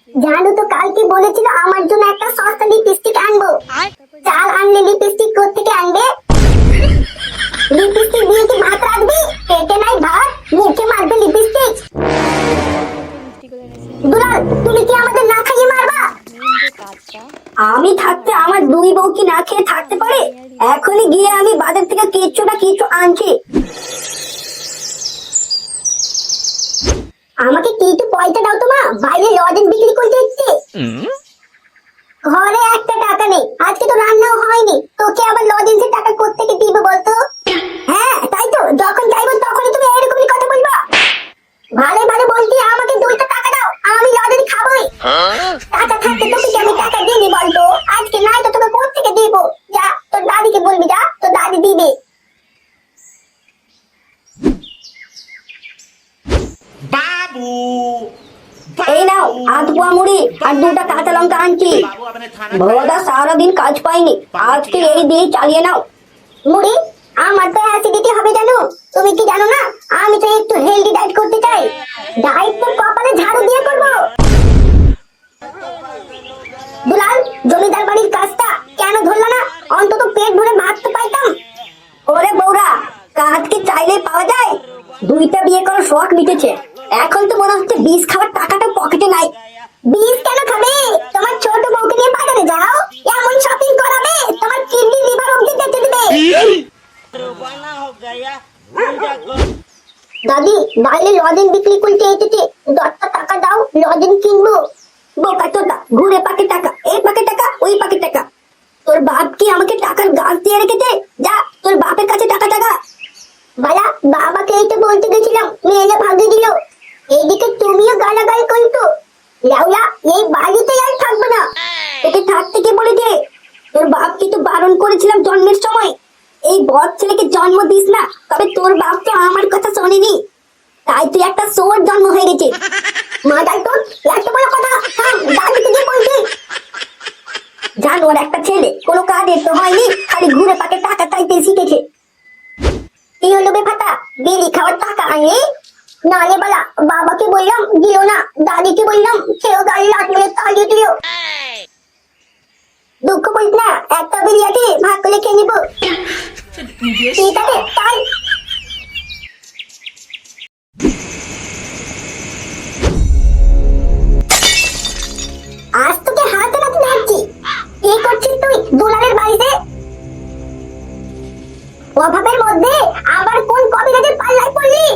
জানু তো কালকে বলেছিল আমার জন্য একটা সস্তা লিপস্টিক আনবো। চাল আনলে লিপস্টিক কোত্থেকে আনবে? লিপস্টিক দিয়ে কি ভাত রাখবি? পেটে নাই ভাত, মুখে মারবে লিপস্টিক। দুলাল, তুমি কি আমাদের না খাইয়ে মারবা? আমি থাকতে আমার দুই বউ কি না খেয়ে থাকতে পারে? এখনই গিয়ে আমি বাজার থেকে কিছু না কিছু আনছি। আমাকে কি একটু পয়সা দাও তো মা, বাইরে লজেন বিক্রি করতে এসেছি। ঘরে একটা টাকা নেই, আজকে তো রান্নাও হয়নি, তোকে আবার লজেন্সের টাকা কোত্থেকে দিব বলতো? হ্যাঁ তাই তো, যখন চাইবো তখনই তুমি এরকমই কথা বলবা। ভালো ভালো বলছি, আমাকে 2টা টাকা দাও, আমি লজেন্স খাবোই। টাকা থাকতে তোকে আমি টাকা দিইনি বলতো, আজকে নাই তো তোকে কোত্থেকে দিব? যা তোর দাদিকে বলবি, যা তোর দাদি দিবে। বাবু এই নাও, আধ পোয়া মুড়ি আর 2টা কাঁচা লঙ্কা আনছি। ভোদা সারাদিন কাজ পাইনি, আজকে এই দিয়ে চালিয়ে নাও। মুড়ি, আমার তো অ্যাসিডিটি হবে জানো? তুমি কি জানো না আমি তো একটু হেলদি ডায়েট করতে চাই। ডায়েট তো কপালে ঝাড়ু দিয়ে করব। দুলাল, জমিদার বাড়ির কাজটা কেন ধরলা না? অন্তত পেট ভরে ভাত তো পাইতাম। ওরে বৌরা, কাজ কি চাইলে পাওয়া যায়? 2টা বিয়ে করার শখ মিটেছে, এখন তো মনে হচ্ছে বীজ খাওয়ার টাকাটা পকেটে নাই। বীজ কেন খাবে? তোমার ছোট বউকে নিয়ে বাজারে যাও, এমন শপিং করাবে তোমার কিডনি লিভার অবধি বেঁচে দিবে। দাদি, বাইরে লজেন বিক্রি করতে এসেছে, 10টা টাকা দাও, লজেন কিনবো। বোকা তোতা, ঘুরে পাকে টাকা, এই পাকে টাকা, ওই পাকে টাকা। তোর বাপ কি আমাকে টাকার গাছ দিয়ে রেখেছে? যা তোর বাপের কাছে টাকা টাকা। বালা, বাবাকে এই তো বলতে গেছিলাম, মেয়েরা ভাগিয়ে দিল। এইদিকে তুমিও গালাগাল করতো। লাউলা, এই বাড়িতে আর থাকবে না। তোকে থাকতে কে বলেছে? তোর বাপকে তো বারণ করেছিলাম জন্মের সময়, এই বদ ছেলেকে জন্ম দিস না, তবে তোর বাপ তো আমার কথা শোনেনি, তাই তুই একটা সোর জন্ম হয়ে গেছে। মাদার তোর এত বড় কথা, দাদিকে যে বলছি। জানোয়ার একটা ছেলে, কোনো কাজের তো হয়নি, খালি ঘুরে পাকে টাকা চাইতে শিখেছে। কি হলো বে ফাটা, বিড়ি খাওয়ার টাকা আনলি? নালে বলা, বাবাকে বললাম দিল না, দাদিকে বললাম সেও গাড়ি লাট মেরে তাড়িয়ে দিল। দুঃখ করিস না, একটা বিড়ি আছে, ভাগ করে খেয়ে নিবো। ঠিক আছে তাই। আজ তোকে হাতে নাতে ধরছি। কি করছিস তুই দুলালের বাড়িতে? অভাবের মধ্যে আবার কোন কবিরাজের পাল্লায় পড়লি?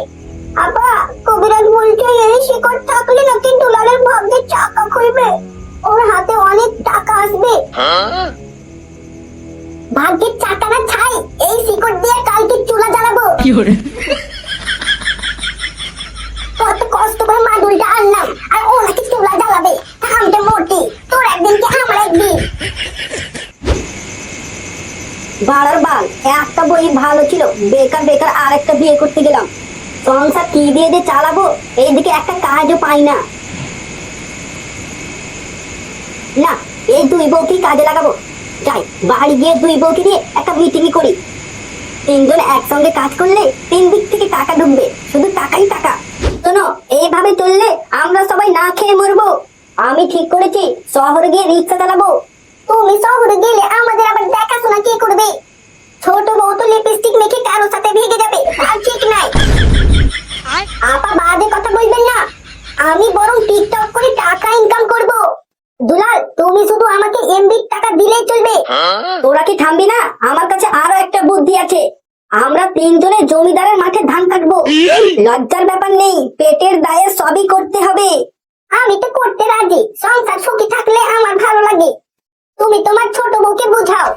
আপা, কবিরাজ বলছে এই শিকড় থাকলে নাকি দুলালের ভাগ্যে চাকা খুলবে, ওর হাতে অনেক টাকা আসবে। ভাগ্যের চাকা না ছাই, এই শিকড় দিয়ে কালকে চুলা জ্বালাবো। কত কষ্ট করে মাদুলটা আনলাম, আর ও নাকি চুলা জ্বালাবে। থামতে মোটি, তোর একদিন কি আমার একদিন। বাড়ার বাল, একটা বই ভালো ছিল, বেকার বেকার আর একটা বিয়ে করতে গেলাম। সংসার কি দিয়ে যে চালাবো, এইদিকে একটা কাজও পাই না। না, এই 2 বউকে কাজে লাগাবো। যাই বাড়ি গিয়ে 2 বউকে দিয়ে একটা মিটিং করি। 3 জন একসঙ্গে কাজ করলে 3 দিক থেকে টাকা ঢুকবে, শুধু টাকাই টাকা। শোনো, এইভাবে চললে আমরা সবাই না খেয়ে মরবো। আমি ঠিক করেছি, শহরে গিয়ে রিক্সা চালাবো। তুমি শহরে গেলে আমাদের আবার দেখাশোনা কে করবে? ছোট বউ তো লিপস্টিক মেখে কারোর সাথে ভেগে যাবে, আর ঠিক নাই। আপা বাজে কথা বলবেন না, আমি বরং টিকটক করে টাকা ইনকাম করব। দুলাল, তুমি শুধু আমাকে এমবির টাকা দিলেই চলবে। তোরা কি থামবি না? আমার কাছে আরো একটা বুদ্ধি আছে। আমরা 3 জনে জমিদারের মাঠে ধান কাটবো। লজ্জার ব্যাপার নেই, পেটের দায়ে সবই করতে হবে। আমি তো করতে রাজি, সংসার সুখী থাকলে আমার ভালো লাগে। তুমি তোমার ছোট বউকে বুঝাও।